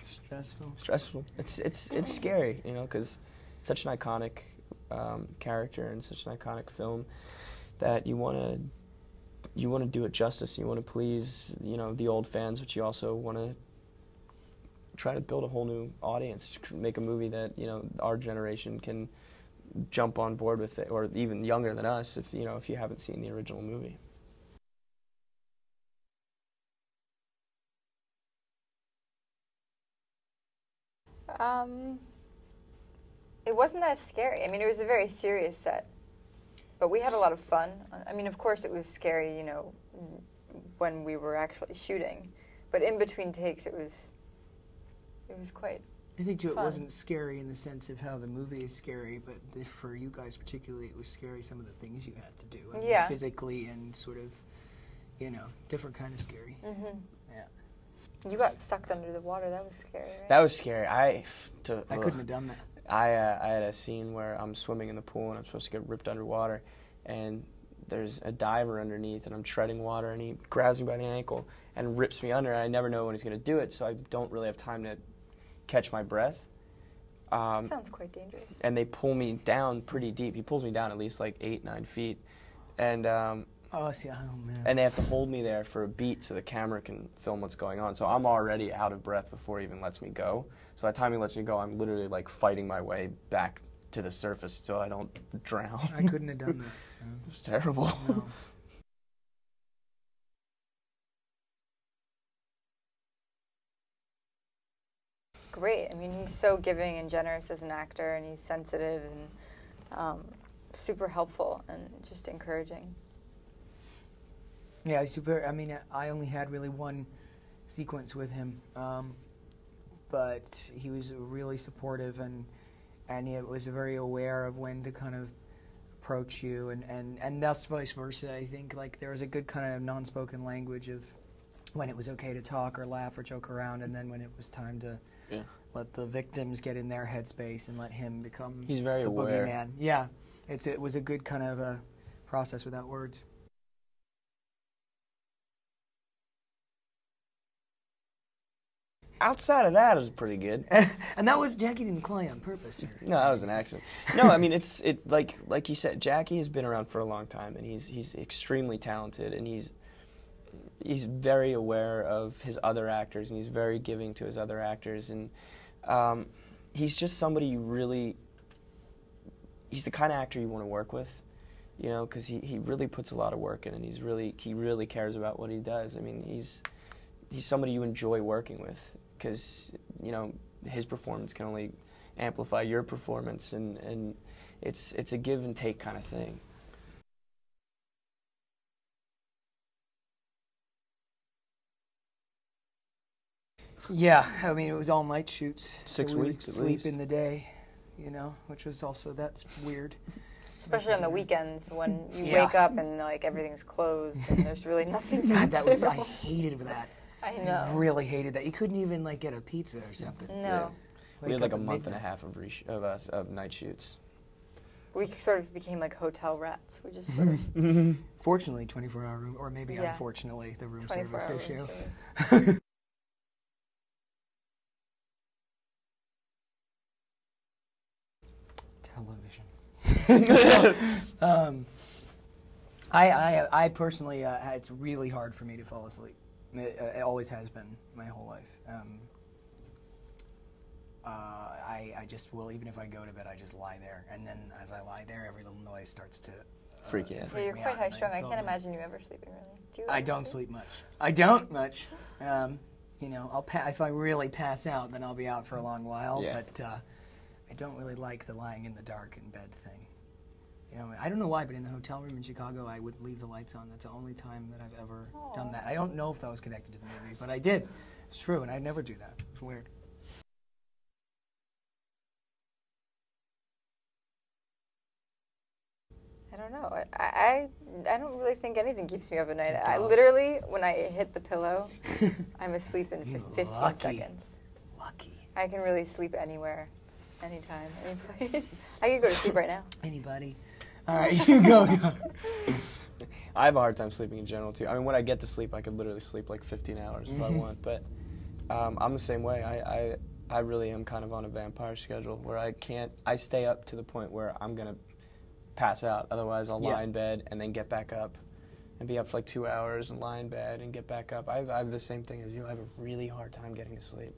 stressful? Stressful. It's scary, you know, because such an iconic character and such an iconic film that you want to do it justice. You want to please, you know, the old fans, but you also want to try to build a whole new audience, make a movie that, you know, our generation can jump on board with it, or even younger than us, if you know, if you haven't seen the original movie. It wasn't that scary. I mean, it was a very serious set, but we had a lot of fun. I mean, of course it was scary, you know, when we were actually shooting, but in between takes it was quite I think, too, fun. It wasn't scary in the sense of how the movie is scary, but for you guys particularly, it was scary, some of the things you had to do. I mean, physically and sort of, you know, different kind of scary. Mm-hmm. Yeah. You got sucked under the water. That was scary, right? That was scary. I couldn't have done that. I had a scene where I'm swimming in the pool and I'm supposed to get ripped underwater, and there's a diver underneath, and I'm treading water, and he grabs me by the ankle and rips me under, and I never know when he's going to do it, so I don't really have time to catch my breath. That sounds quite dangerous. And they pull me down pretty deep. He pulls me down at least like 8-9 feet, and oh man. and they have to hold me there for a beat so the camera can film what's going on. So I'm already out of breath before he even lets me go. So by the time he lets me go, I'm literally like fighting my way back to the surface so I don't drown. I couldn't have done that. No. It was terrible. No. Great. I mean, he's so giving and generous as an actor, and he's sensitive and super helpful and just encouraging. Yeah, he's very. I mean, I only had really one sequence with him, but he was really supportive and he was very aware of when to kind of approach you, and thus vice versa. I think like there was a good kind of non-spoken language of when it was okay to talk or laugh or joke around, and then when it was time to let the victims get in their headspace and let him become He's very the aware. boogeyman. Yeah, it was a good kind of a process without words. Outside of that, it was pretty good. And that was Jackie didn't cry on purpose. Or? No, that was an accident. No, I mean it's like you said, Jackie has been around for a long time, and he's extremely talented, and he's very aware of his other actors, and he's very giving to his other actors, and he's just somebody you really. He's the kind of actor you want to work with, you know, because he really puts a lot of work in, and he really cares about what he does. I mean, he's somebody you enjoy working with, because, you know, his performance can only amplify your performance, and it's a give and take kind of thing. Yeah, I mean, it was all night shoots. 6 so we weeks would at sleep least. in the day, you know, which was also, that's weird. Especially on the weekends when you Yeah. wake up and like everything's closed and there's really nothing to God, do. I hated that. I know. I really hated that. You couldn't even like get a pizza or something. No. We had like up a at month and a midnight. half of night shoots. We sort of became like hotel rats. We just sort of Fortunately, 24-hour room, or maybe Yeah. unfortunately, the room 24 service hours. issue. Television. I personally, it's really hard for me to fall asleep. It always has been my whole life. I just will, even if I go to bed, I just lie there, and then as I lie there, every little noise starts to Freak you out. Yeah, you're me quite out, high and strung. I go can't mad. imagine you ever sleeping really. Do you? I ever don't sleep much. I don't much. You know, if I really pass out, then I'll be out for a long while. Yeah. But I don't really like the lying in the dark in bed thing. You know, I don't know why, but in the hotel room in Chicago, I would leave the lights on. That's the only time that I've ever done that. I don't know if that was connected to the movie, but I did. It's true, and I never do that. It's weird. I don't know. I don't really think anything keeps me up at night. I literally, when I hit the pillow, I'm asleep in 15 Lucky. seconds. Lucky. I can really sleep anywhere, anytime, any place. I could go to sleep right now. Anybody? All right, you go. I have a hard time sleeping in general too. I mean, when I get to sleep, I could literally sleep like 15 hours if I want. But I'm the same way. I really am kind of on a vampire schedule where I stay up to the point where I'm going to pass out. Otherwise, I'll lie in bed and then get back up and be up for like 2 hours and lie in bed and get back up. I have the same thing as you. I have a really hard time getting to sleep.